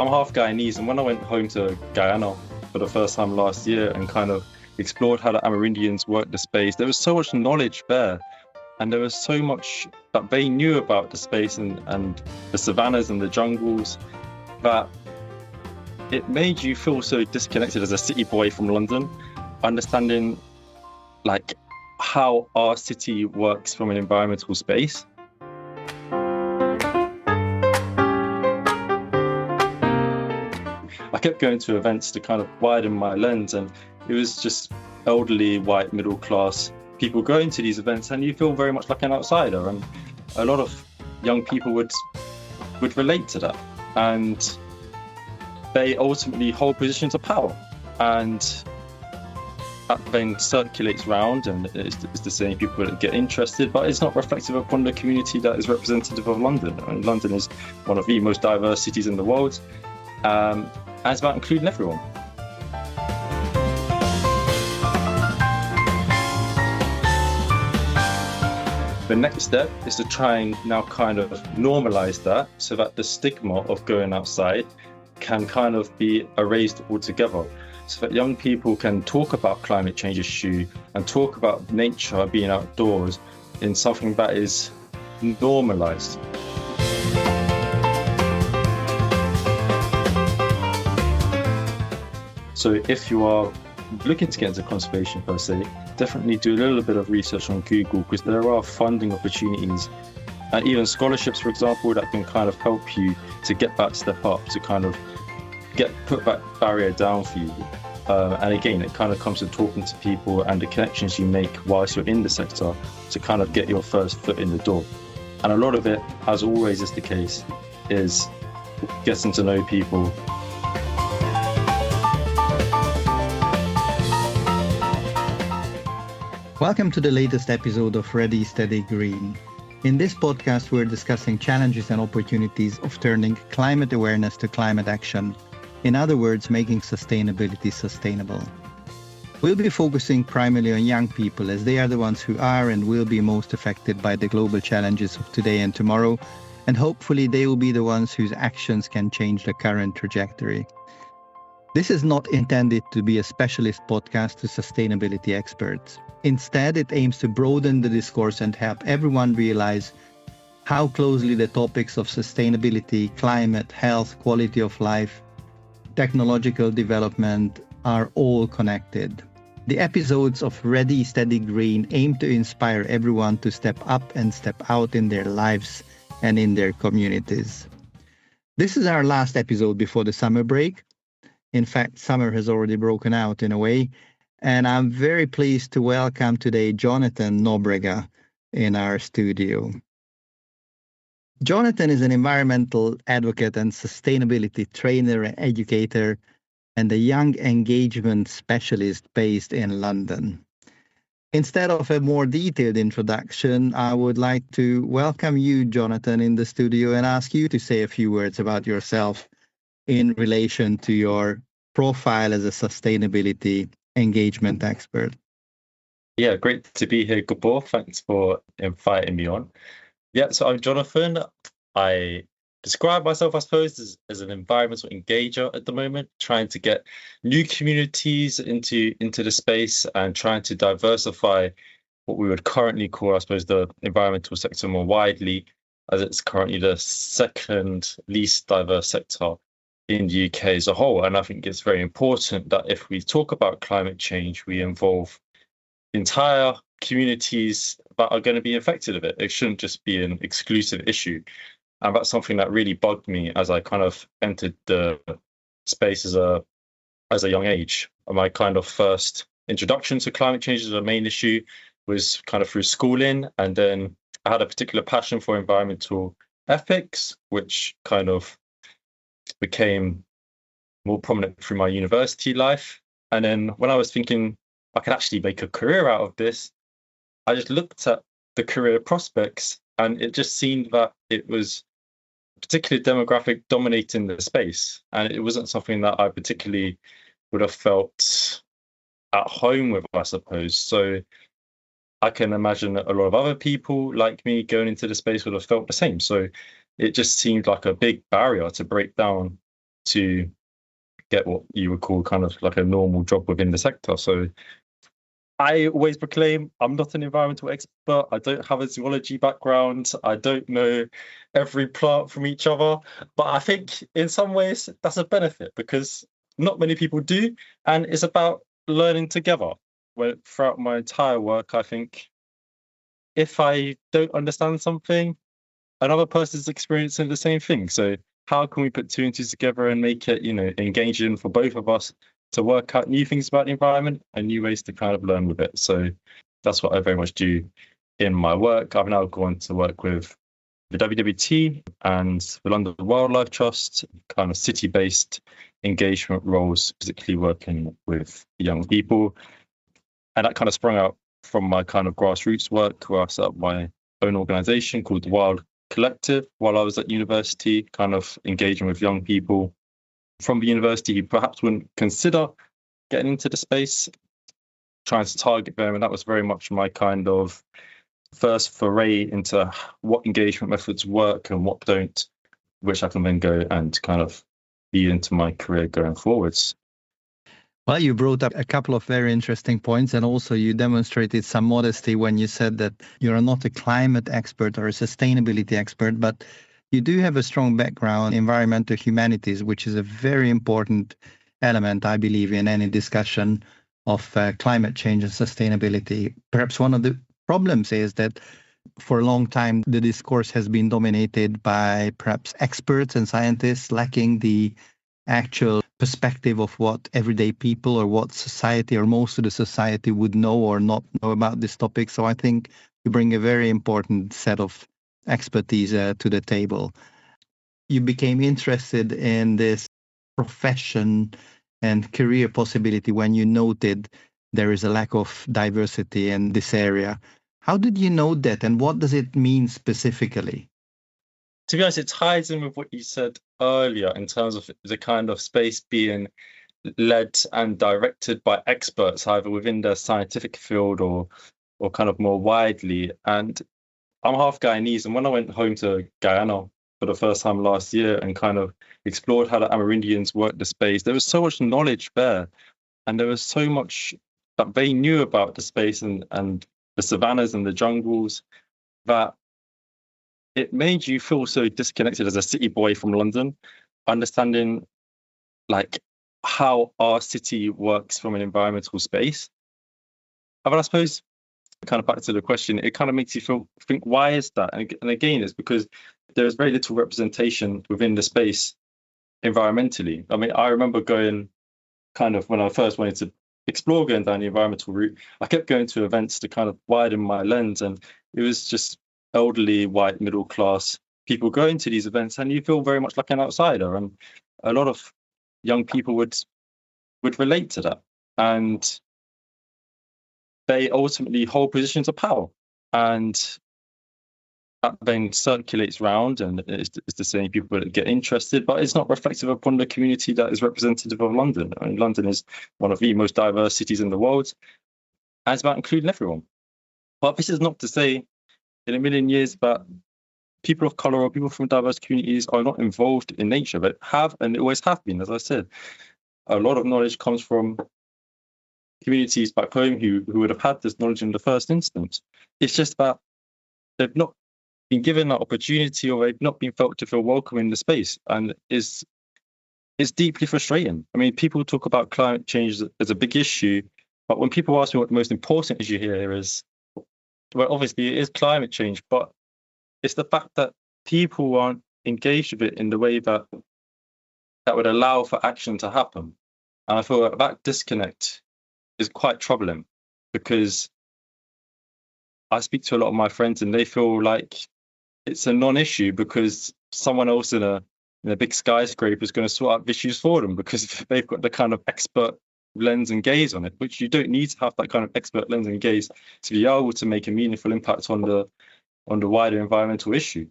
I'm half Guyanese, and when I went home to Guyana for the first time last year and kind of explored how the Amerindians work the space, there was so much knowledge there, and there was so much that they knew about the space and the savannas and the jungles that it made you feel so disconnected as a city boy from London, understanding like how our city works from an environmental space. I kept going to events to kind of widen my lens, and it was just elderly, white, middle class people going to these events, and you feel very much like an outsider. And a lot of young people would relate to that, and they ultimately hold positions of power, and that then circulates round, and it's the same people that get interested, but it's not reflective upon the community that is representative of London. And London is one of the most diverse cities in the world, and it's about including everyone. The next step is to try and now kind of normalize that so that the stigma of going outside can kind of be erased altogether, so that young people can talk about climate change issue and talk about nature being outdoors in something that is normalized. So if you are looking to get into conservation per se, definitely do a little bit of research on Google, because there are funding opportunities and even scholarships, for example, that can kind of help you to get that step up, to kind of put that barrier down for you. And again, it kind of comes to talking to people and the connections you make whilst you're in the sector to kind of get your first foot in the door. And a lot of it, as always is the case, is getting to know people. Welcome to the latest episode of Ready, Steady, Green. In this podcast, we're discussing challenges and opportunities of turning climate awareness to climate action. In other words, making sustainability sustainable. We'll be focusing primarily on young people, as they are the ones who are and will be most affected by the global challenges of today and tomorrow, and hopefully they will be the ones whose actions can change the current trajectory. This is not intended to be a specialist podcast to sustainability experts. Instead, it aims to broaden the discourse and help everyone realize how closely the topics of sustainability, climate, health, quality of life, technological development are all connected. The episodes of Ready, Steady, Green aim to inspire everyone to step up and step out in their lives and in their communities. This is our last episode before the summer break. In fact, summer has already broken out in a way, and I'm very pleased to welcome today Jonathan Nobrega in our studio. Jonathan is an environmental advocate and sustainability trainer and educator, and a young engagement specialist based in London. Instead of a more detailed introduction, I would like to welcome you, Jonathan, in the studio and ask you to say a few words about yourself in relation to your profile as a sustainability engagement expert. Yeah, great to be here, Gabor. Thanks for inviting me on. Yeah, so I'm Jonathan. I describe myself, I suppose, as an environmental engager at the moment, trying to get new communities into the space and trying to diversify what we would currently call, I suppose, the environmental sector more widely, as it's currently the second least diverse sector in the UK as a whole. And I think it's very important that if we talk about climate change, we involve entire communities that are going to be affected of it. It shouldn't just be an exclusive issue. And that's something that really bugged me as I kind of entered the space as a young age. My kind of first introduction to climate change as a main issue was kind of through schooling. And then I had a particular passion for environmental ethics, which kind of became more prominent through my university life. And then when I was thinking I could actually make a career out of this, I just looked at the career prospects, and it just seemed that it was a particular demographic dominating the space. And it wasn't something that I particularly would have felt at home with, I suppose. So I can imagine that a lot of other people like me going into the space would have felt the same. So it just seemed like a big barrier to break down to get what you would call kind of like a normal job within the sector. So I always proclaim I'm not an environmental expert. I don't have a zoology background. I don't know every plant from each other. But I think in some ways that's a benefit because not many people do. And it's about learning together. Well, throughout my entire work, I think if I don't understand something, another person's experiencing the same thing. So how can we put two and two together and make it, engaging for both of us to work out new things about the environment and new ways to kind of learn with it. So that's what I very much do in my work. I've now gone to work with the WWT and the London Wildlife Trust, kind of city-based engagement roles, particularly working with young people. And that kind of sprung out from my kind of grassroots work where I set up my own organisation called the Wild Collective while I was at university, kind of engaging with young people from the university who perhaps wouldn't consider getting into the space, trying to target them. And that was very much my kind of first foray into what engagement methods work and what don't, which I can then go and kind of be into my career going forwards. Well, you brought up a couple of very interesting points, and also you demonstrated some modesty when you said that you're not a climate expert or a sustainability expert, but you do have a strong background in environmental humanities, which is a very important element, I believe, in any discussion of climate change and sustainability. Perhaps one of the problems is that for a long time, the discourse has been dominated by perhaps experts and scientists lacking the actual perspective of what everyday people or what society or most of the society would know or not know about this topic. So I think you bring a very important set of expertise to the table. You became interested in this profession and career possibility when you noted there is a lack of diversity in this area. How did you know that, and what does it mean specifically? To be honest, it ties in with what you said earlier in terms of the kind of space being led and directed by experts, either within their scientific field or kind of more widely. And I'm half Guyanese, and when I went home to Guyana for the first time last year and kind of explored how the Amerindians work the space, there was so much knowledge there, and there was so much that they knew about the space and the savannas and the jungles that it made you feel so disconnected as a city boy from London, understanding like how our city works from an environmental space. But I suppose, kind of back to the question, it kind of makes you think, why is that? And again, it's because there is very little representation within the space environmentally. I mean, I remember going kind of when I first wanted to explore going down the environmental route, I kept going to events to kind of widen my lens, and it was just elderly, white, middle class people going to these events, and you feel very much like an outsider. And a lot of young people would relate to that, and they ultimately hold positions of power, and that then circulates round, and it's the same people that get interested, but it's not reflective upon the community that is representative of London. I mean, London is one of the most diverse cities in the world, and it's about including everyone. But this is not to say in a million years that people of colour or people from diverse communities are not involved in nature, but have and always have been. As I said, a lot of knowledge comes from communities back home who would have had this knowledge in the first instance. It's just that they've not been given that opportunity, or they've not been felt to feel welcome in the space, and it's deeply frustrating. I mean, people talk about climate change as a big issue, but when people ask me what the most important issue here is, well, obviously it is climate change, but it's the fact that people aren't engaged with it in the way that would allow for action to happen. And I feel that disconnect is quite troubling, because I speak to a lot of my friends and they feel like it's a non-issue because someone else in a big skyscraper is going to sort out issues for them because they've got the kind of expert lens and gaze on it, which you don't need to have that kind of expert lens and gaze to be able to make a meaningful impact on the wider environmental issue.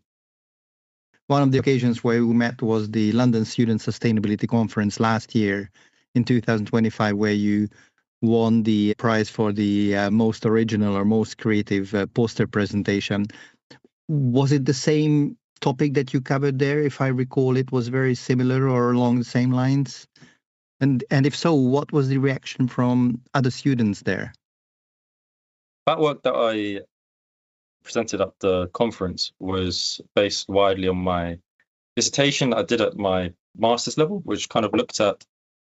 One of the occasions where we met was the London Student Sustainability Conference last year in 2025, where you won the prize for the most original or most creative poster presentation. Was it the same topic that you covered there? If I recall, it was very similar or along the same lines. And if so, what was the reaction from other students there? That work that I presented at the conference was based widely on my dissertation I did at my master's level, which kind of looked at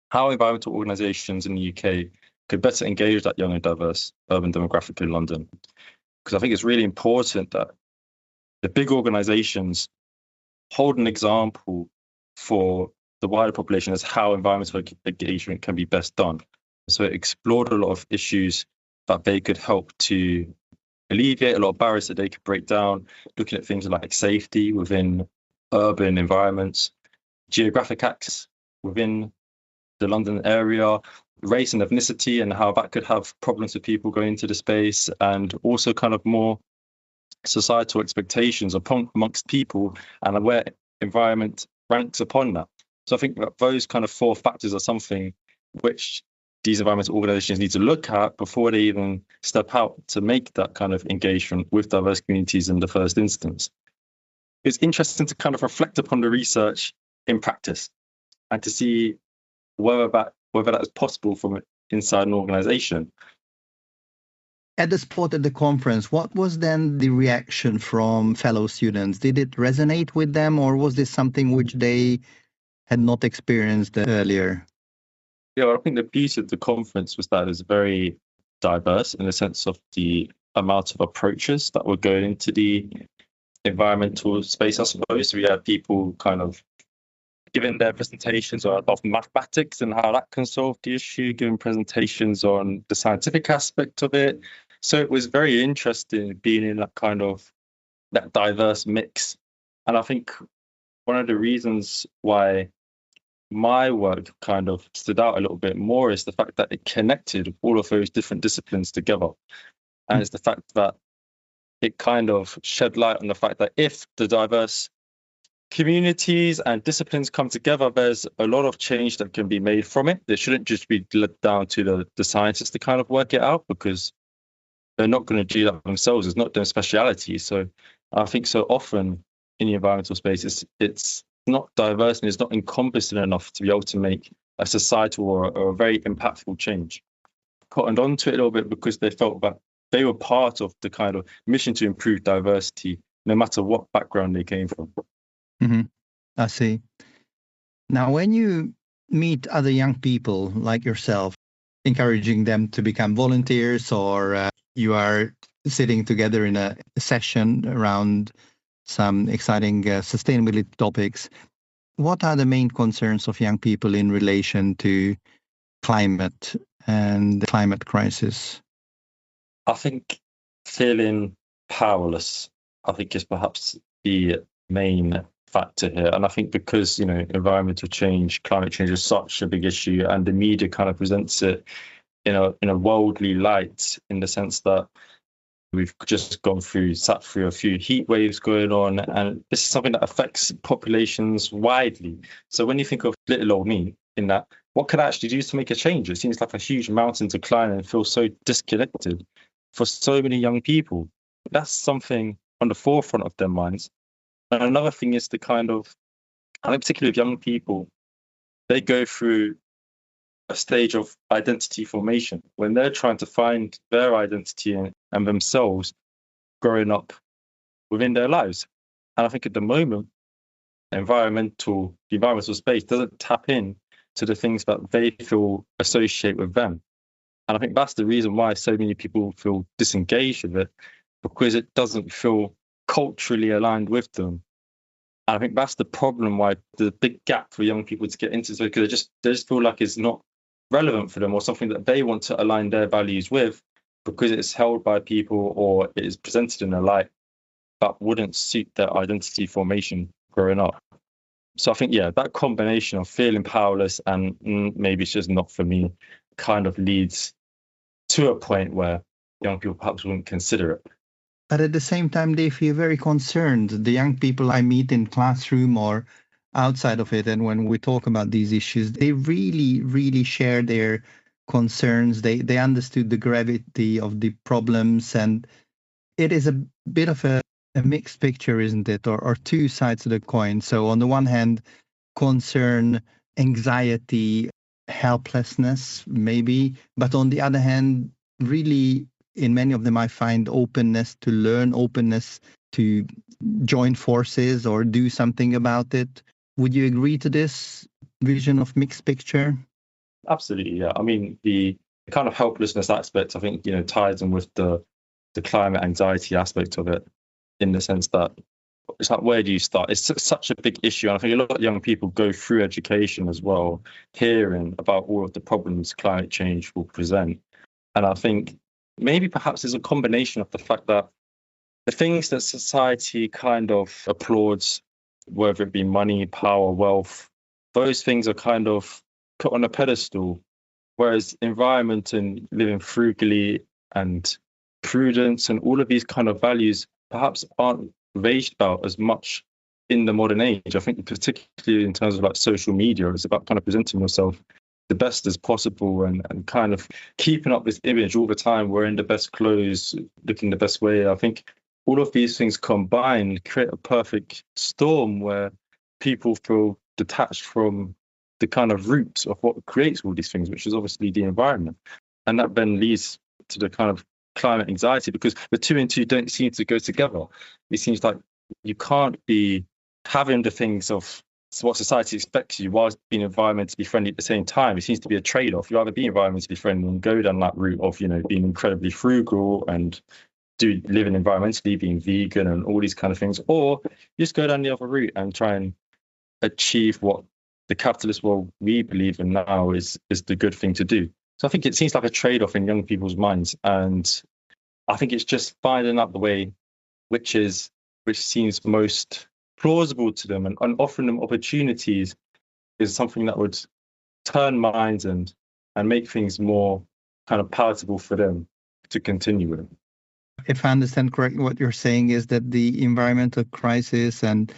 how environmental organisations in the UK could better engage that young and diverse urban demographic in London. Because I think it's really important that the big organisations hold an example for the wider population as how environmental engagement can be best done. So it explored a lot of issues that they could help to alleviate, a lot of barriers that they could break down, looking at things like safety within urban environments, geographic access within the London area, race and ethnicity and how that could have problems with people going into the space, and also kind of more societal expectations amongst people and where environment ranks upon that. So I think that those kind of four factors are something which these environmental organizations need to look at before they even step out to make that kind of engagement with diverse communities in the first instance. It's interesting to kind of reflect upon the research in practice and to see whether that is possible from inside an organization. At the spot at the conference, what was then the reaction from fellow students? Did it resonate with them, or was this something which they had not experienced earlier? Yeah, well, I think the beauty of the conference was that it was very diverse in the sense of the amount of approaches that were going into the environmental space, I suppose. We had people kind of giving their presentations of mathematics and how that can solve the issue, giving presentations on the scientific aspect of it. So it was very interesting being in that kind of that diverse mix. And I think one of the reasons why my work kind of stood out a little bit more is the fact that it connected all of those different disciplines together. And it's the fact that it kind of shed light on the fact that if the diverse communities and disciplines come together, there's a lot of change that can be made from it. It shouldn't just be let down to the scientists to kind of work it out, because they're not going to do that themselves. It's not their speciality. So I think so often in the environmental space, it's not diverse and it's not encompassing enough to be able to make a societal or a very impactful change. Cottoned onto it a little bit because they felt that they were part of the kind of mission to improve diversity, no matter what background they came from. Mm-hmm. I see. Now, when you meet other young people like yourself, encouraging them to become volunteers, or you are sitting together in a session around some exciting sustainability topics, what are the main concerns of young people in relation to climate and the climate crisis? I think feeling powerless, I think, is perhaps the main factor here. And I think because, environmental change, climate change is such a big issue, and the media kind of presents it in a worldly light, in the sense that we've just sat through a few heat waves going on, and this is something that affects populations widely. So when you think of little old me in that, what can I actually do to make a change? It seems like a huge mountain to climb and feel so disconnected for so many young people. That's something on the forefront of their minds. And another thing is the kind of, I think particularly with young people, they go through a stage of identity formation when they're trying to find their identity and themselves growing up within their lives. And I think at the moment, the environmental space doesn't tap in to the things that they feel associate with them. And I think that's the reason why so many people feel disengaged with it, because it doesn't feel culturally aligned with them. And I think that's the problem, why the big gap for young people to get into it, because they just feel like it's not relevant for them, or something that they want to align their values with, because it's held by people or it is presented in a light that wouldn't suit their identity formation growing up. So I think, that combination of feeling powerless and maybe it's just not for me kind of leads to a point where young people perhaps wouldn't consider it. But at the same time, they feel very concerned. The young people I meet in classroom or outside of it, and when we talk about these issues, they really, really share their concerns. They understood the gravity of the problems, and it is a bit of a a mixed picture, isn't it? Or two sides of the coin. So on the one hand, concern, anxiety, helplessness, maybe. But on the other hand, really, in many of them, I find openness to learn, openness to join forces or do something about it. Would you agree to this vision of mixed picture? Absolutely, yeah. I mean, the kind of helplessness aspect, I think, ties in with the climate anxiety aspect of it, in the sense that it's like, where do you start? It's such a big issue. And I think a lot of young people go through education as well, hearing about all of the problems climate change will present. And I think maybe perhaps there's a combination of the fact that the things that society kind of applauds, whether it be money, power, wealth, those things are kind of put on a pedestal, whereas environment and living frugally and prudence and all of these kind of values perhaps aren't raised about as much in the modern age. I think particularly in terms of like social media, it's about kind of presenting yourself the best as possible and kind of keeping up this image all the time, wearing the best clothes, looking the best way. I think all of these things combined create a perfect storm where people feel detached from the kind of roots of what creates all these things, which is obviously the environment. And that then leads to the kind of climate anxiety, because the two and two don't seem to go together. It seems like you can't be having the things of what society expects you whilst being environmentally friendly at the same time. It seems to be a trade-off. You either be environmentally friendly and go down that route of, being incredibly frugal and living environmentally, being vegan and all these kind of things, or you just go down the other route and try and achieve what the capitalist world we believe in now is the good thing to do. So I think it seems like a trade-off in young people's minds, and I think it's just finding out the way which seems most plausible to them, and offering them opportunities is something that would turn minds and make things more kind of palatable for them to continue with. If I understand correctly, what you're saying is that the environmental crisis and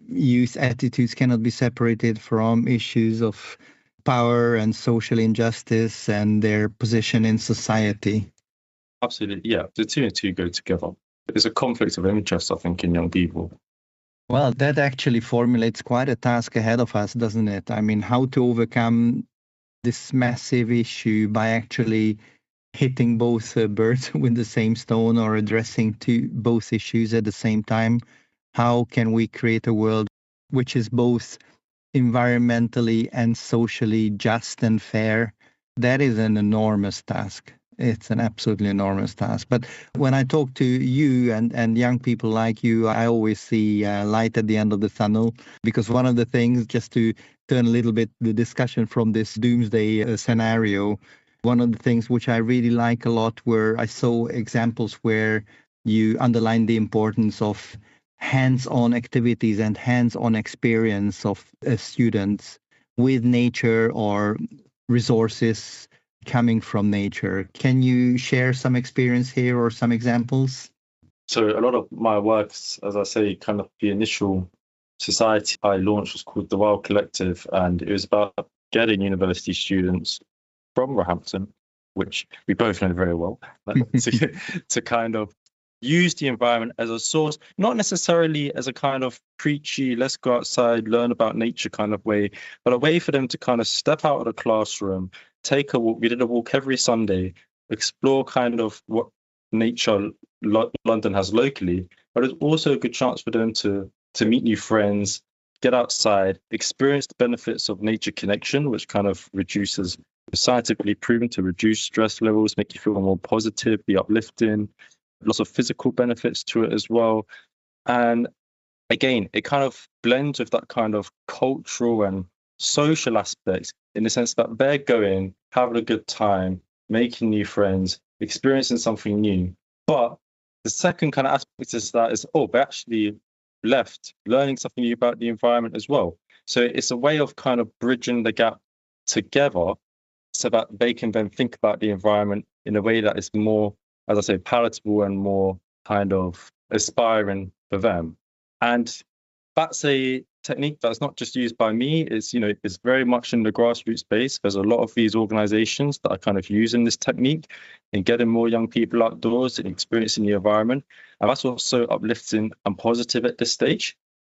youth attitudes cannot be separated from issues of power and social injustice and their position in society. Absolutely, yeah. The two and two go together. There's a conflict of interest, I think, in young people. Well, that actually formulates quite a task ahead of us, doesn't it? I mean, how to overcome this massive issue by actually hitting both birds with the same stone or addressing both issues at the same time. How can we create a world which is both environmentally and socially just and fair? That is an enormous task. It's an absolutely enormous task. But when I talk to you and young people like you, I always see light at the end of the tunnel, because one of the things, just to turn a little bit the discussion from this doomsday scenario, one of the things which I really like a lot where I saw examples where you underline the importance of hands-on activities and hands-on experience of students with nature or resources coming from nature. Can you share some experience here or some examples? So a lot of my works, as I say, kind of the initial society I launched was called the Wild Collective, and it was about getting university students from Roehampton, which we both know very well, to kind of use the environment as a source, not necessarily as a kind of preachy, let's go outside, learn about nature kind of way, but a way for them to kind of step out of the classroom, take a walk. We did a walk every Sunday, explore kind of what nature London has locally, but it's also a good chance for them to meet new friends, get outside, experience the benefits of nature connection, which kind of reduces, scientifically proven to reduce stress levels, make you feel more positive, be uplifting, lots of physical benefits to it as well. And again, it kind of blends with that kind of cultural and social aspects, in the sense that they're going, having a good time, making new friends, experiencing something new. But the second kind of aspect is that they actually left learning something new about the environment as well. So it's a way of kind of bridging the gap together so that they can then think about the environment in a way that is more, as I say, palatable and more kind of aspiring for them. And that's a technique that's not just used by me. It's very much in the grassroots space. There's a lot of these organizations that are kind of using this technique in getting more young people outdoors and experiencing the environment. And that's also uplifting and positive at this stage.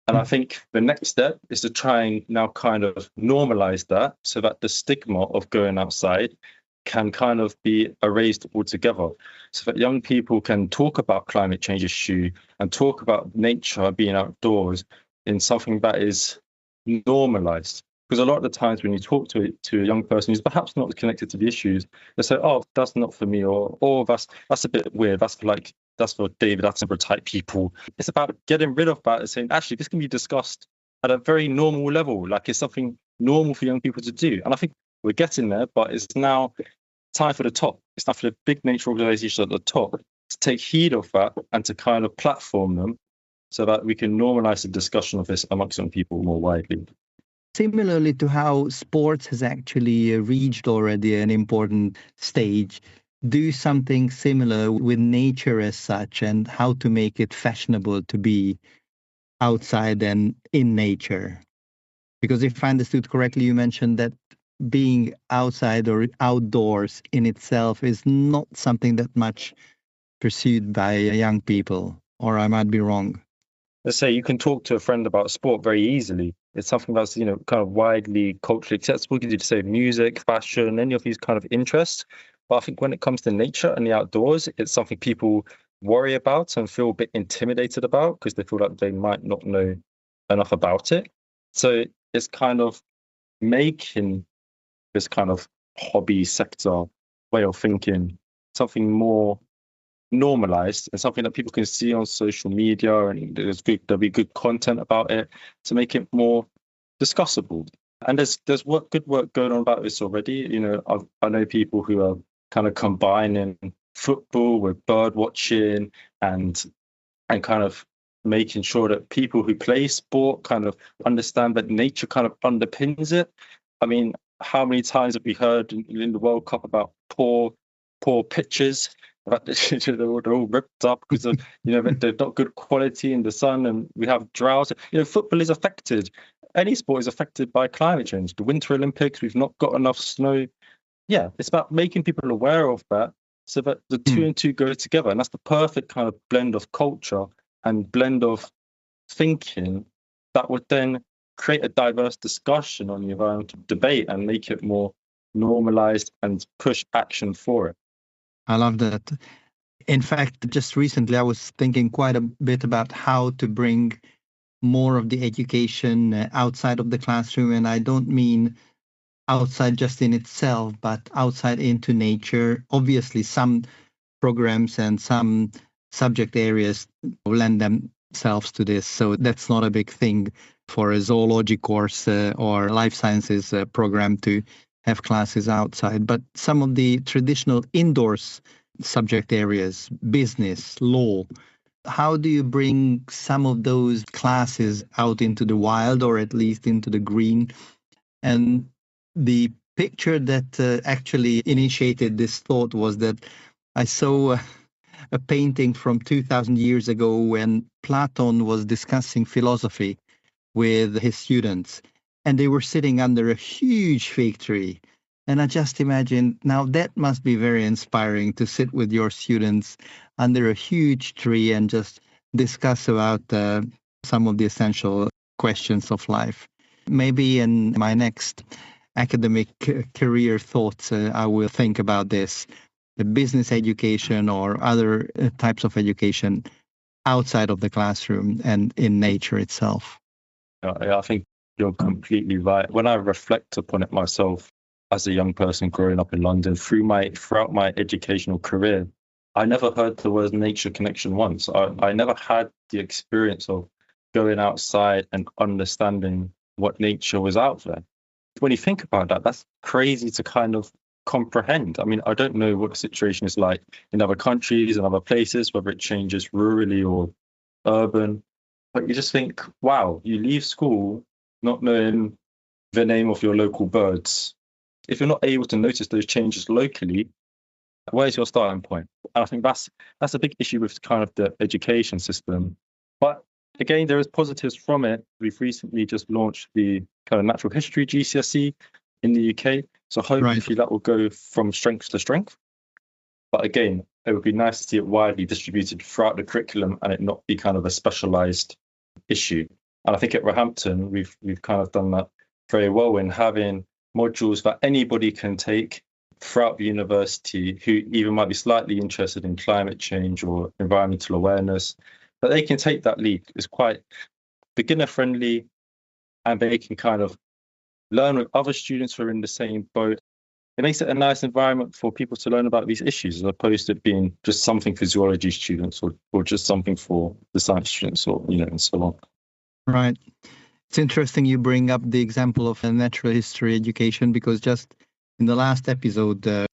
And I think the next step is to try and now kind of normalize that so that the stigma of going outside can kind of be erased altogether, so that young people can talk about climate change issue and talk about nature being outdoors in something that is normalized. Because a lot of the times when you talk to a young person who's perhaps not connected to the issues, they say, "Oh, that's not for me," or "Oh, that's a bit weird. That's for David Attenborough type people." It's about getting rid of that and saying, actually, this can be discussed at a very normal level. Like, it's something normal for young people to do. And I think we're getting there, but it's now time for the top. It's time for the big nature organizations at the top to take heed of that and to kind of platform them so that we can normalize the discussion of this amongst young people more widely. Similarly to how sports has actually reached already an important stage, do something similar with nature as such, and how to make it fashionable to be outside and in nature. Because if I understood correctly, you mentioned that being outside or outdoors in itself is not something that much pursued by young people, or I might be wrong. Let's say you can talk to a friend about sport very easily. It's something that's, kind of widely culturally acceptable. You could say music, fashion, any of these kind of interests. But I think when it comes to nature and the outdoors, it's something people worry about and feel a bit intimidated about because they feel like they might not know enough about it. So it's kind of making this kind of hobby sector way of thinking something more normalized and something that people can see on social media, and there'll be good content about it to make it more discussable. And there's good work going on about this already. I know people who are kind of combining football with bird watching and kind of making sure that people who play sport kind of understand that nature kind of underpins it. I mean, how many times have we heard in the World Cup about poor pitches? They're all ripped up because of, they're not good quality in the sun, and we have drought. Football is affected. Any sport is affected by climate change. The Winter Olympics, we've not got enough snow. Yeah, it's about making people aware of that so that the two and two go together. And that's the perfect kind of blend of culture and blend of thinking that would then create a diverse discussion on the environmental debate and make it more normalized and push action for it. I love that. In fact, just recently I was thinking quite a bit about how to bring more of the education outside of the classroom. And I don't mean outside just in itself, but outside into nature. Obviously, some programs and some subject areas lend themselves to this. So that's not a big thing for a zoology course or life sciences program to have classes outside. But some of the traditional indoors subject areas, business, law, how do you bring some of those classes out into the wild, or at least into the green? And the picture that actually initiated this thought was that I saw a painting from 2000 years ago when Platon was discussing philosophy with his students, and they were sitting under a huge fig tree. And I just imagine now that must be very inspiring to sit with your students under a huge tree and just discuss about some of the essential questions of life. Maybe in my next academic career thoughts, I will think about this, the business education or other types of education outside of the classroom and in nature itself. I think you're completely right. When I reflect upon it myself as a young person growing up in London, throughout my educational career, I never heard the word nature connection once. I never had the experience of going outside and understanding what nature was out there. When you think about that, that's crazy to kind of comprehend. I mean, I don't know what the situation is like in other countries and other places, whether it changes rurally or urban. But you just think, wow, you leave school not knowing the name of your local birds. If you're not able to notice those changes locally, where's your starting point? And I think that's a big issue with kind of the education system. But again, there is positives from it. We've recently just launched the kind of natural history GCSE in the UK. So hopefully that will go from strength to strength. But again, it would be nice to see it widely distributed throughout the curriculum and it not be kind of a specialised issue. And I think at Roehampton, we've kind of done that very well in having modules that anybody can take throughout the university who even might be slightly interested in climate change or environmental awareness, but they can take that lead. It's quite beginner friendly and they can kind of learn with other students who are in the same boat. It makes it a nice environment for people to learn about these issues as opposed to it being just something for zoology students or just something for the science students or, and so on. Right. It's interesting you bring up the example of natural history education because just in the last episode, a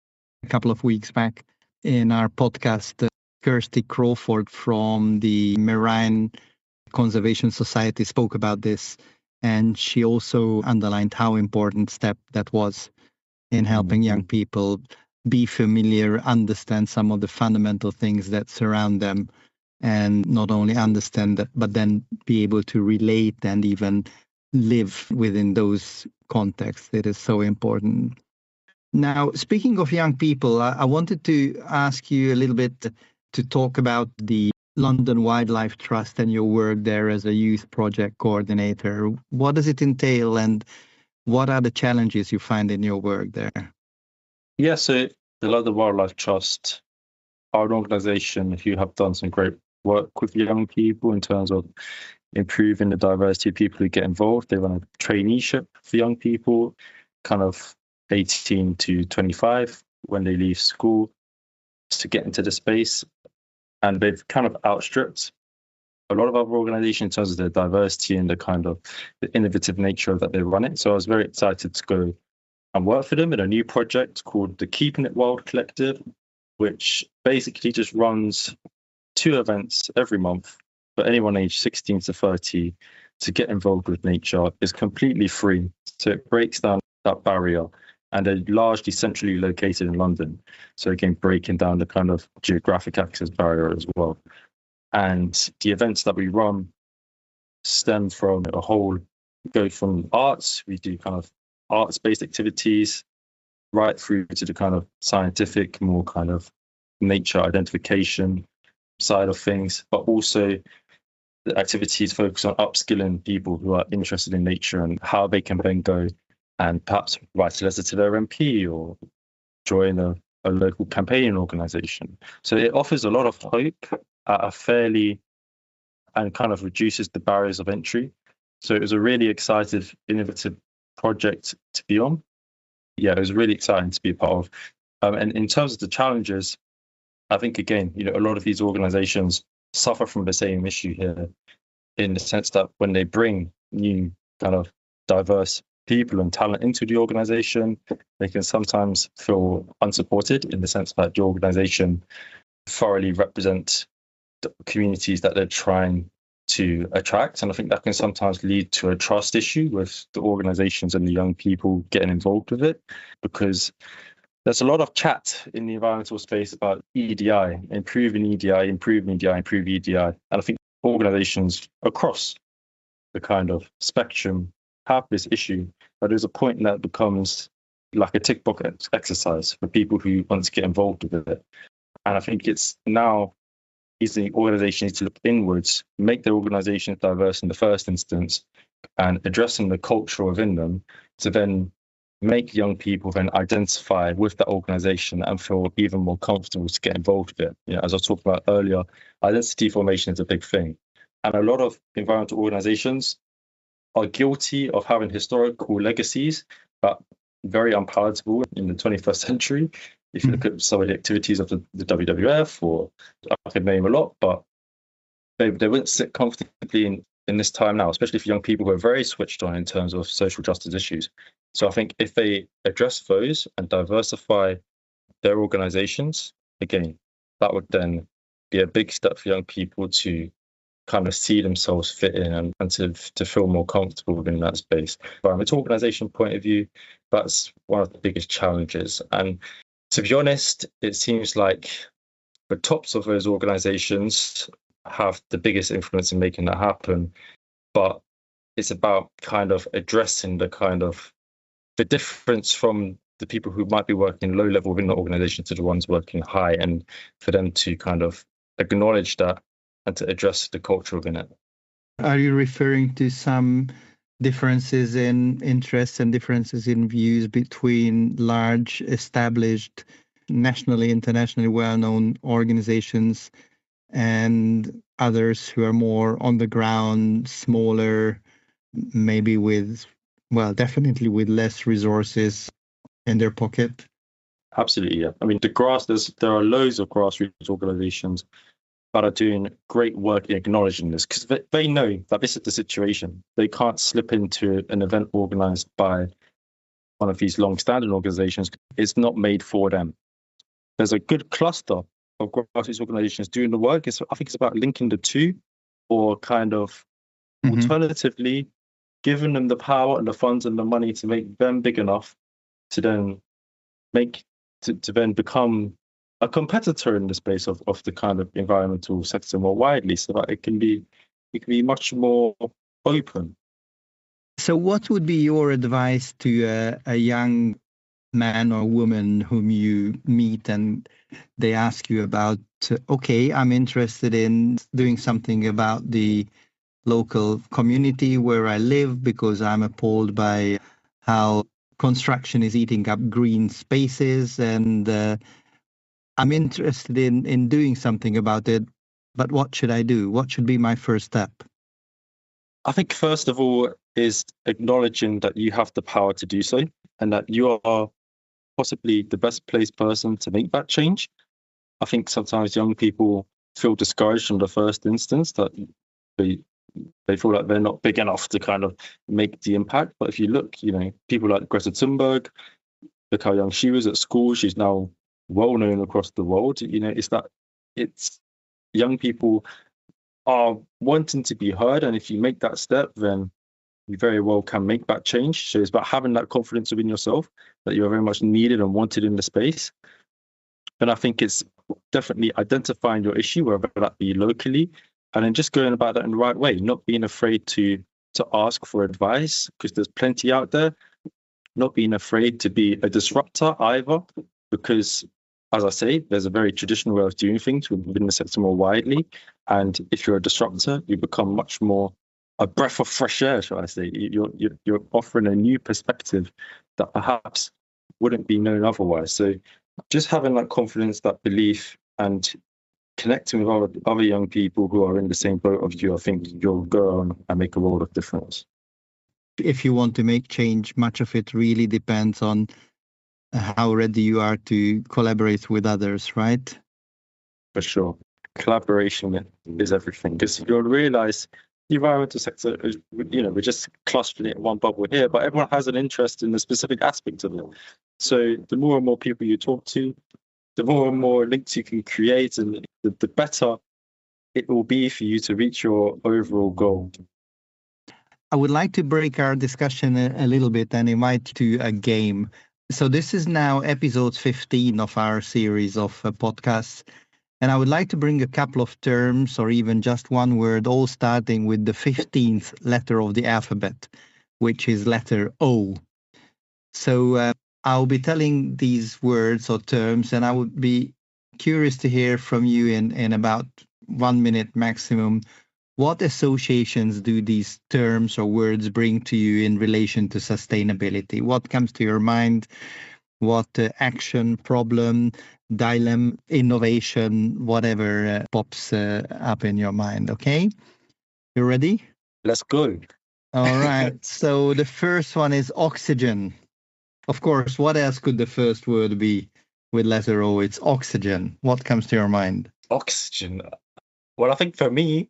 couple of weeks back in our podcast, Kirsty Crawford from the Marine Conservation Society spoke about this. And she also underlined how important step that was in helping young people be familiar, understand some of the fundamental things that surround them, and not only understand that, but then be able to relate and even live within those contexts. It is so important. Now, speaking of young people, I wanted to ask you a little bit to talk about the London Wildlife Trust and your work there as a youth project coordinator. What does it entail and what are the challenges you find in your work there? Yeah, so the London Wildlife Trust are an organisation who have done some great work with young people in terms of improving the diversity of people who get involved. They run a traineeship for young people, kind of 18 to 25 when they leave school to get into the space. And they've kind of outstripped a lot of other organizations in terms of their diversity and the kind of the innovative nature that they run it. So I was very excited to go and work for them in a new project called the Keeping It Wild Collective, which basically just runs 2 events every month for anyone aged 16 to 30 to get involved with nature. It's completely free. So it breaks down that barrier. And they're largely centrally located in London. So again, breaking down the kind of geographic access barrier as well. And the events that we run stem from go from arts. We do kind of arts-based activities right through to the kind of scientific, more kind of nature identification side of things, but also the activities focus on upskilling people who are interested in nature and how they can then go and perhaps write a letter to their MP or join a local campaign organisation. So it offers a lot of hope at a fairly, and kind of reduces the barriers of entry. So it was a really exciting, innovative project to be on. Yeah, it was really exciting to be a part of. And in terms of the challenges, I think, again, a lot of these organisations suffer from the same issue here in the sense that when they bring new kind of diverse people and talent into the organization, they can sometimes feel unsupported in the sense that the organization thoroughly represent the communities that they're trying to attract. And I think that can sometimes lead to a trust issue with the organizations and the young people getting involved with it, because there's a lot of chat in the environmental space about EDI, improving EDI, improve EDI. And I think organizations across the kind of spectrum have this issue, but there's a point that becomes like a tick box exercise for people who want to get involved with it. And I think it's now the organization needs to look inwards, make their organizations diverse in the first instance, and addressing the culture within them to then make young people then identify with that organization and feel even more comfortable to get involved with it. As I talked about earlier, identity formation is a big thing. And a lot of environmental organizations are guilty of having historical legacies, but very unpalatable in the 21st century. If you look at some of the activities of the WWF, or I could name a lot, but they wouldn't sit comfortably in this time now, especially for young people who are very switched on in terms of social justice issues. So I think if they address those and diversify their organizations, again, that would then be a big step for young people to kind of see themselves fit in and to feel more comfortable within that space. From an organization point of view, that's one of the biggest challenges. And to be honest, it seems like the tops of those organizations have the biggest influence in making that happen. But it's about kind of addressing the difference from the people who might be working low level within the organization to the ones working high, and for them to kind of acknowledge that and to address the culture within it. Are you referring to some differences in interests and differences in views between large, established, nationally, internationally well-known organizations and others who are more on the ground, smaller, maybe definitely with less resources in their pocket? Absolutely, yeah. I mean, there are loads of grassroots organizations that are doing great work in acknowledging this, because they know that this is the situation. They can't slip into an event organized by one of these long-standing organizations. It's not made for them. There's a good cluster of grassroots organizations doing the work. I think it's about linking the two, or kind of alternatively giving them the power and the funds and the money to make them big enough to then become a competitor in the space of the kind of environmental sector more widely, so that it can be much more open. So what would be your advice to a young man or woman whom you meet and they ask you about, okay, I'm interested in doing something about the local community where I live because I'm appalled by how construction is eating up green spaces, and I'm interested in doing something about it, but what should I do? What should be my first step? I think first of all is acknowledging that you have the power to do so, and that you are possibly the best placed person to make that change. I think sometimes young people feel discouraged in the first instance, that they feel like they're not big enough to kind of make the impact. But if you look, people like Greta Thunberg, look how young she was at school. She's now well known across the world. It's young people are wanting to be heard, and if you make that step, then you very well can make that change. So it's about having that confidence within yourself that you're very much needed and wanted in the space. And I think it's definitely identifying your issue, whether that be locally, and then just going about that in the right way, not being afraid to ask for advice, because there's plenty out there. Not being afraid to be a disruptor either, because, as I say, there's a very traditional way of doing things within the sector more widely. And if you're a disruptor, you become much more a breath of fresh air, shall I say. You're offering a new perspective that perhaps wouldn't be known otherwise. So just having that confidence, that belief, and connecting with other young people who are in the same boat of you, I think you'll go on and make a world of difference. If you want to make change, much of it really depends on how ready you are to collaborate with others, right? For sure. Collaboration is everything, because you'll realize the environmental sector, we're just clustering it in one bubble here, but everyone has an interest in a specific aspect of it. So the more and more people you talk to, the more and more links you can create, and the better it will be for you to reach your overall goal. I would like to break our discussion a little bit and invite you to a game. So this is now episode 15 of our series of podcasts. And I would like to bring a couple of terms, or even just one word, all starting with the 15th letter of the alphabet, which is letter O. So I'll be telling these words or terms, and I would be curious to hear from you in about 1 minute maximum. What associations do these terms or words bring to you in relation to sustainability? What comes to your mind? What action, problem, dilemma, innovation, whatever pops up in your mind, okay? You ready? Let's go. All right. So the first one is oxygen. Of course, what else could the first word be with letter O? It's oxygen. What comes to your mind? Oxygen. Well, I think for me,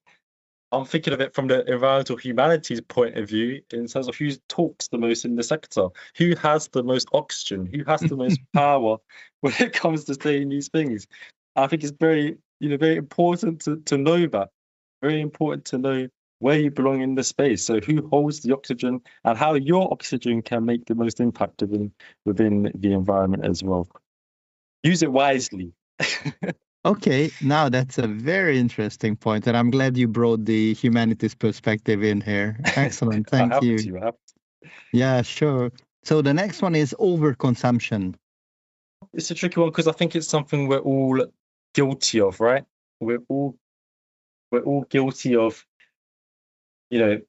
I'm thinking of it from the environmental humanities point of view, in terms of who talks the most in the sector, who has the most oxygen, who has the most power when it comes to saying these things. I think it's very important to know that. Very important to know where you belong in the space. So who holds the oxygen, and how your oxygen can make the most impact within the environment as well. Use it wisely. Okay, now that's a very interesting point, and I'm glad you brought the humanities perspective in here. Excellent, I thank have you. to. I have to. Yeah, sure. So the next one is overconsumption. It's a tricky one because I think it's something we're all guilty of, right? We're all we're all guilty of, you know,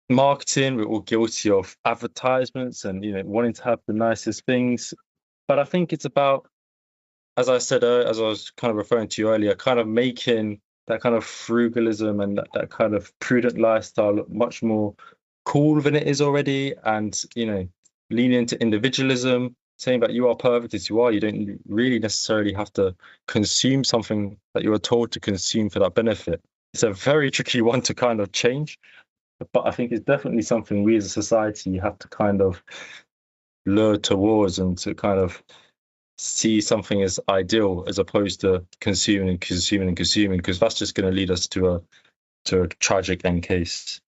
marketing. We're all guilty of advertisements and wanting to have the nicest things. But I think it's about, as I said, as I was kind of referring to you earlier, kind of making that kind of frugalism and that kind of prudent lifestyle look much more cool than it is already, and leaning into individualism, saying that you are perfect as you are. You don't really necessarily have to consume something that you are told to consume for that benefit. It's a very tricky one to kind of change, but I think it's definitely something we as a society have to kind of lure towards and to kind of see something as ideal as opposed to consuming and consuming and consuming, because that's just going to lead us to a tragic end case.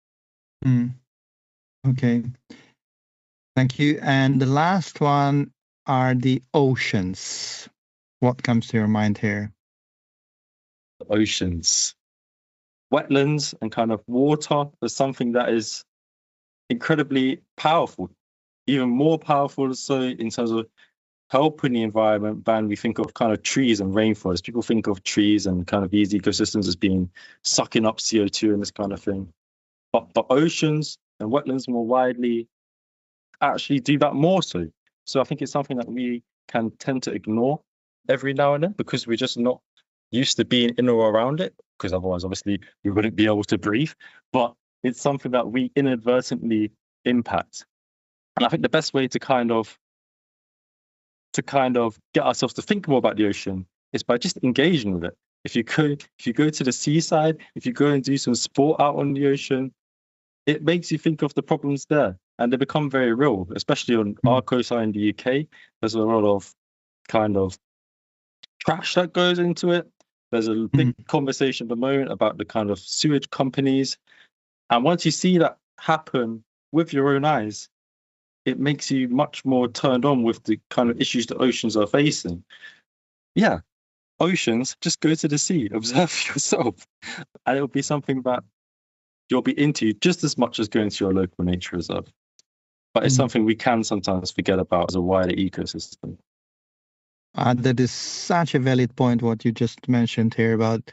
Okay, thank you. And the last one are the oceans. What comes to your mind here? Oceans, wetlands, and kind of water is something that is incredibly powerful, even more powerful so in terms of helping the environment than we think of kind of trees and rainforests. People think of trees and kind of these ecosystems as being sucking up CO2 and this kind of thing. But oceans and wetlands more widely actually do that more so. So I think it's something that we can tend to ignore every now and then because we're just not used to being in or around it, because otherwise, obviously, we wouldn't be able to breathe. But it's something that we inadvertently impact. And I think the best way to kind of get ourselves to think more about the ocean is by just engaging with it. If you go to the seaside, if you go and do some sport out on the ocean, it makes you think of the problems there, and they become very real, especially on our coastline in the UK. There's a lot of kind of trash that goes into it. There's a big conversation at the moment about the kind of sewage companies. And once you see that happen with your own eyes, it makes you much more turned on with the kind of issues the oceans are facing. Yeah, oceans, just go to the sea, observe yourself, and it'll be something that you'll be into just as much as going to your local nature reserve. But it's something we can sometimes forget about as a wider ecosystem. That is such a valid point, what you just mentioned here about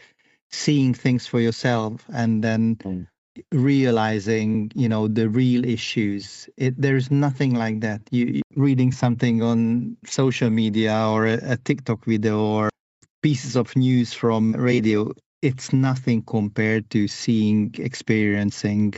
seeing things for yourself and then realizing, the real issues. There's nothing like that. You reading something on social media or a TikTok video or pieces of news from radio, it's nothing compared to experiencing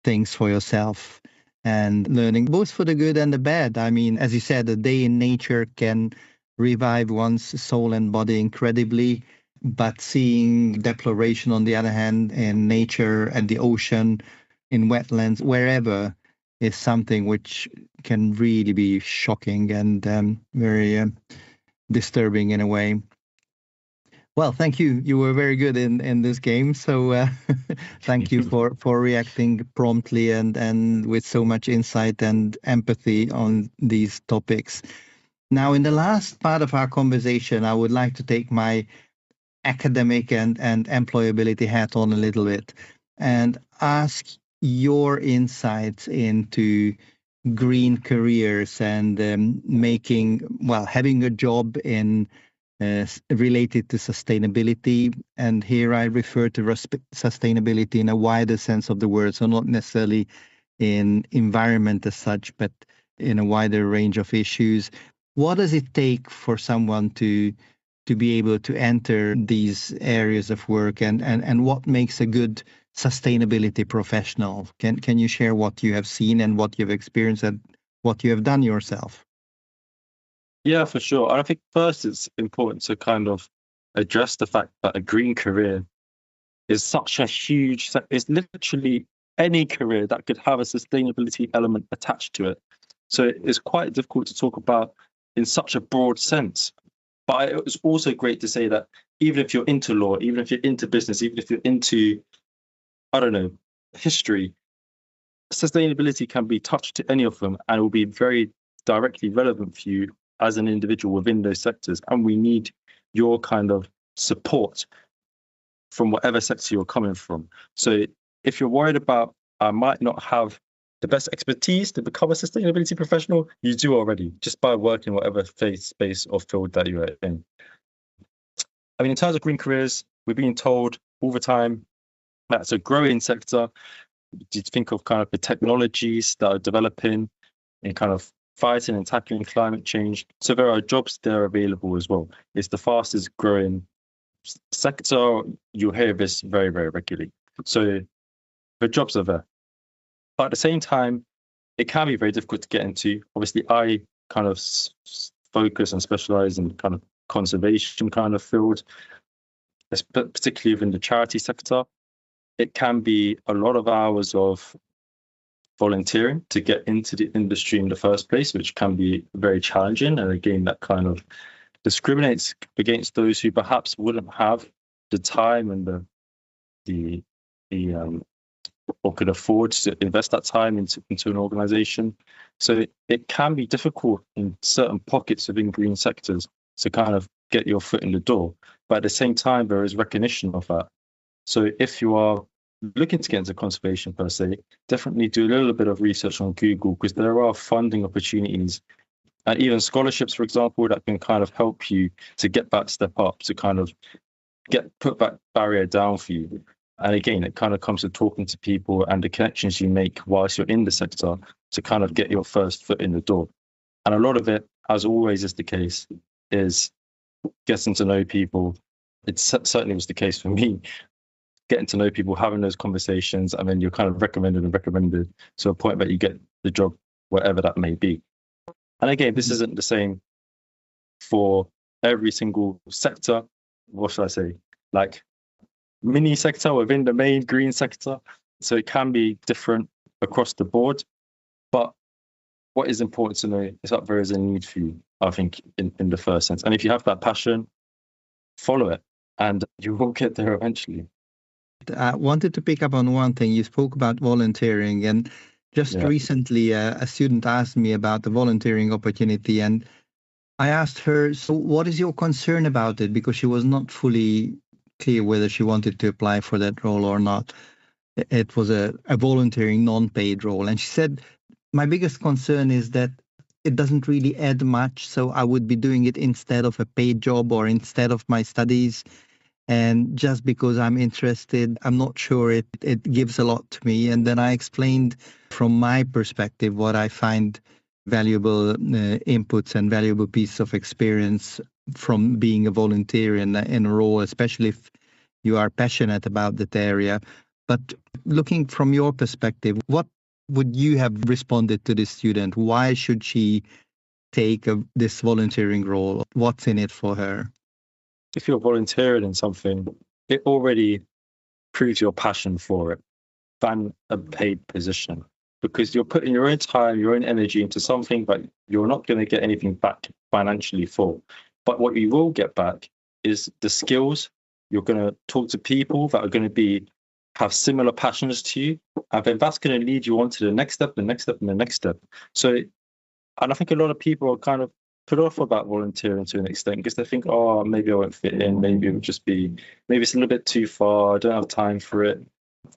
things for yourself and learning both for the good and the bad. I mean, as you said, a day in nature can revive one's soul and body incredibly, but seeing deploration on the other hand in nature, at the ocean, in wetlands, wherever, is something which can really be shocking and very disturbing in a way. Well, thank you. You were very good in this game. So thank you for reacting promptly and with so much insight and empathy on these topics. Now, in the last part of our conversation, I would like to take my academic and employability hat on a little bit and ask your insights into green careers and having a job in related to sustainability. And here I refer to sustainability in a wider sense of the word, so not necessarily in environment as such, but in a wider range of issues. What does it take for someone to be able to enter these areas of work, and what makes a good sustainability professional? Can you share what you have seen and what you've experienced and what you have done yourself? Yeah, for sure. And I think first it's important to kind of address the fact that a green career is such a huge, it's literally any career that could have a sustainability element attached to it. So it's quite difficult to talk about in such a broad sense. But it's also great to say that even if you're into law, even if you're into business, even if you're into, I don't know, history, sustainability can be touched to any of them and will be very directly relevant for you as an individual within those sectors. And we need your kind of support from whatever sector you're coming from. So if you're worried about, I might not have the best expertise to become a sustainability professional, you do already, just by working in whatever space or field that you're in. I mean, in terms of green careers, we're being told all the time that it's a growing sector. Do you think of kind of the technologies that are developing in kind of fighting and tackling climate change? So there are jobs there available as well. It's the fastest growing sector. You'll hear this very, very regularly. So the jobs are there. But at the same time, it can be very difficult to get into. Obviously, I kind of focus and specialize in kind of conservation kind of field, particularly within the charity sector. It can be a lot of hours of volunteering to get into the industry in the first place, which can be very challenging. And again, that kind of discriminates against those who perhaps wouldn't have the time and the or could afford to invest that time into an organization. So it can be difficult in certain pockets within green sectors to kind of get your foot in the door. But at the same time, there is recognition of that. So if you are looking to get into conservation per se, definitely do a little bit of research on Google, because there are funding opportunities and even scholarships, for example, that can kind of help you to get that step up, to kind of put that barrier down for you. And again, it kind of comes to talking to people and the connections you make whilst you're in the sector to kind of get your first foot in the door. And a lot of it, as always is the case, is getting to know people. It certainly was the case for me, getting to know people, having those conversations, and then you're kind of recommended to a point that you get the job, whatever that may be. And again, this isn't the same for every single sector. What should I say? Like mini sector within the main green sector. So it can be different across the board. But what is important to know is that there is a need for you, I think, in the first sense. And if you have that passion, follow it and you will get there eventually. I wanted to pick up on one thing. You spoke about volunteering, and just recently a student asked me about the volunteering opportunity, and I asked her, so what is your concern about it? Because she was not fully clear whether she wanted to apply for that role or not. It was a volunteering non-paid role. And she said, my biggest concern is that it doesn't really add much. So I would be doing it instead of a paid job or instead of my studies. And just because I'm interested, I'm not sure it gives a lot to me. And then I explained from my perspective what I find valuable inputs and valuable pieces of experience from being a volunteer in a role, especially if you are passionate about that area. But looking from your perspective, what would you have responded to this student? Why should she take this volunteering role? What's in it for her? If you're volunteering in something, it already proves your passion for it than a paid position, because you're putting your own time, your own energy into something that you're not going to get anything back financially for. But what you will get back is the skills. You're going to talk to people that are going to have similar passions to you, and then that's going to lead you on to the next step, the next step, and the next step. So, and I think a lot of people are kind of put off about volunteering to an extent because they think, oh, maybe I won't fit in, maybe it's a little bit too far, I don't have time for it.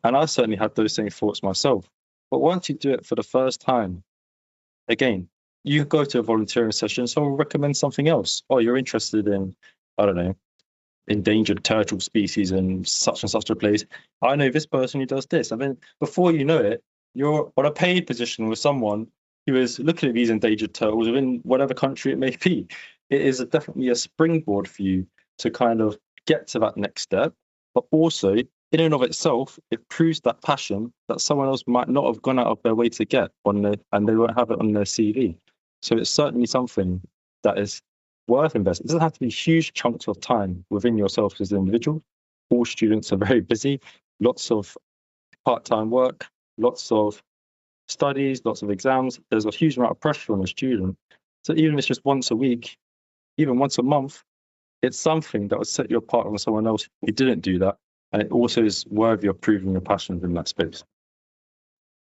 And I certainly had those same thoughts myself. But once you do it for the first time, again, you go to a volunteering session, someone recommends something else. Oh, you're interested in, I don't know, endangered turtle species in such and such a place. I know this person who does this. And then before you know it, you're on a paid position with someone who is looking at these endangered turtles within whatever country it may be. It is definitely a springboard for you to kind of get to that next step. But also, in and of itself, it proves that passion that someone else might not have gone out of their way to get and they won't have it on their CV. So it's certainly something that is worth investing. It doesn't have to be huge chunks of time within yourself as an individual. All students are very busy, lots of part-time work, lots of studies, lots of exams. There's a huge amount of pressure on a student. So even if it's just once a week, even once a month, it's something that would set you apart from someone else who didn't do that. And it also is worthy of proving your passion in that space.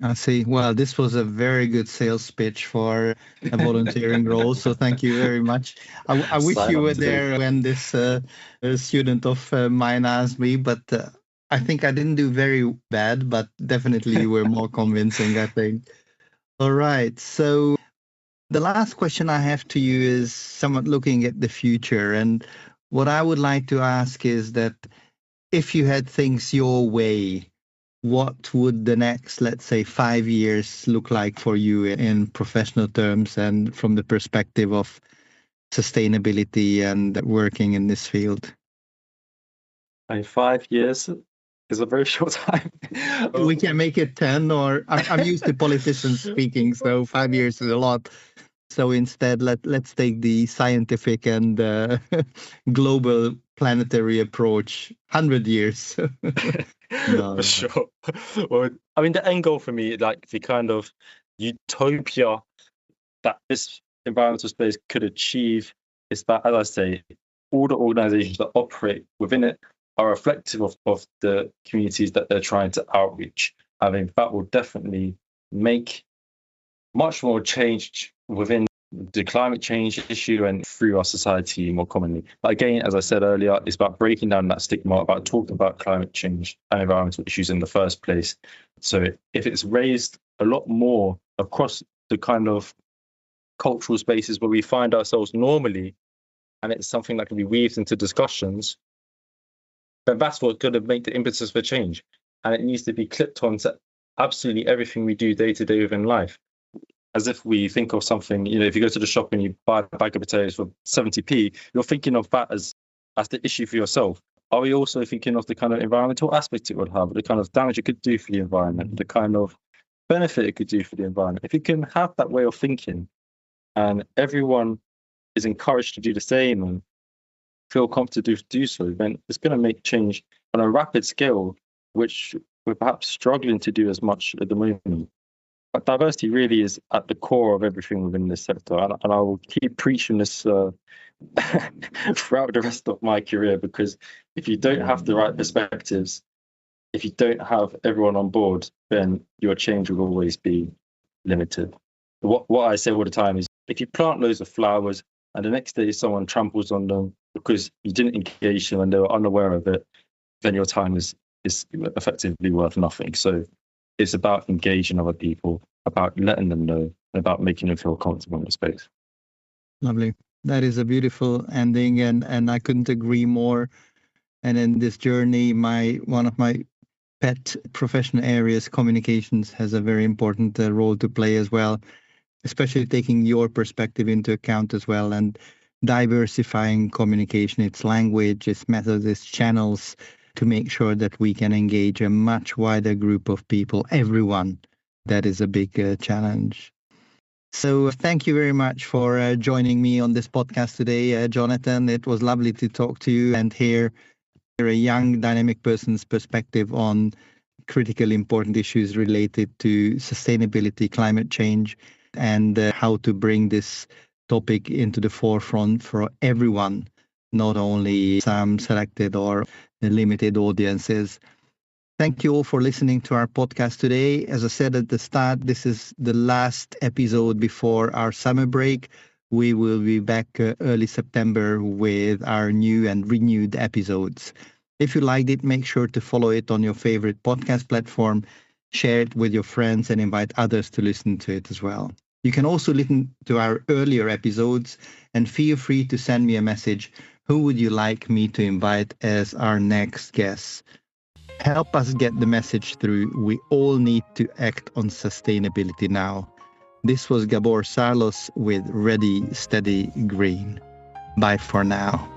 I see. Well, this was a very good sales pitch for a volunteering role. So thank you very much. I wish Sign you up were today. there when this student of mine asked me, but I think I didn't do very bad, but definitely you were more convincing, I think. All right. So the last question I have to you is somewhat looking at the future. And what I would like to ask is that if you had things your way, what would the next, let's say, 5 years look like for you in professional terms and from the perspective of sustainability and working in this field? 5 years is a very short time. We can make it 10, or I'm used to politicians speaking, so 5 years is a lot. So instead, let's take the scientific and global planetary approach, 100 years. No, For sure. Well, I mean, the end goal for me, like the kind of utopia that this environmental space could achieve, is that, as I say, all the organizations that operate within it are reflective of the communities that they're trying to outreach. I mean, that will definitely make much more change within the climate change issue and through our society more commonly. But again, as I said earlier, it's about breaking down that stigma, about talking about climate change and environmental issues in the first place. So if it's raised a lot more across the kind of cultural spaces where we find ourselves normally, and it's something that can be weaved into discussions, then that's what's going to make the impetus for change. And it needs to be clipped onto absolutely everything we do day to day within life. As if we think of something, if you go to the shop and you buy a bag of potatoes for 70p, you're thinking of that as the issue for yourself. Are we also thinking of the kind of environmental aspect it would have, the kind of damage it could do for the environment, the kind of benefit it could do for the environment? If you can have that way of thinking and everyone is encouraged to do the same and feel comfortable to do so, then it's going to make change on a rapid scale, which we're perhaps struggling to do as much at the moment. But diversity really is at the core of everything within this sector, and I will keep preaching this throughout the rest of my career, because if you don't have the right perspectives, if you don't have everyone on board, then your change will always be limited. What I say all the time is, if you plant loads of flowers and the next day someone tramples on them because you didn't engage them and they were unaware of it, then your time is effectively worth nothing. So it's about engaging other people, about letting them know, and about making them feel comfortable in the space. Lovely. That is a beautiful ending, and I couldn't agree more. And in this journey, one of my pet professional areas, communications, has a very important role to play as well, especially taking your perspective into account as well, and diversifying communication, its language, its methods, its channels, to make sure that we can engage a much wider group of people, everyone. That is a big challenge. So thank you very much for joining me on this podcast today, Jonathan. It was lovely to talk to you and hear a young, dynamic person's perspective on critical, important issues related to sustainability, climate change, and how to bring this topic into the forefront for everyone, not only some selected or limited audiences. Thank you all for listening to our podcast today. As I said at the start, this is the last episode before our summer break. We will be back early September with our new and renewed episodes. If you liked it, make sure to follow it on your favorite podcast platform, share it with your friends, and invite others to listen to it as well. You can also listen to our earlier episodes, and feel free to send me a message. Who would you like me to invite as our next guest? Help us get the message through. We all need to act on sustainability now. This was Gabor Sarlos with Ready, Steady, Green. Bye for now.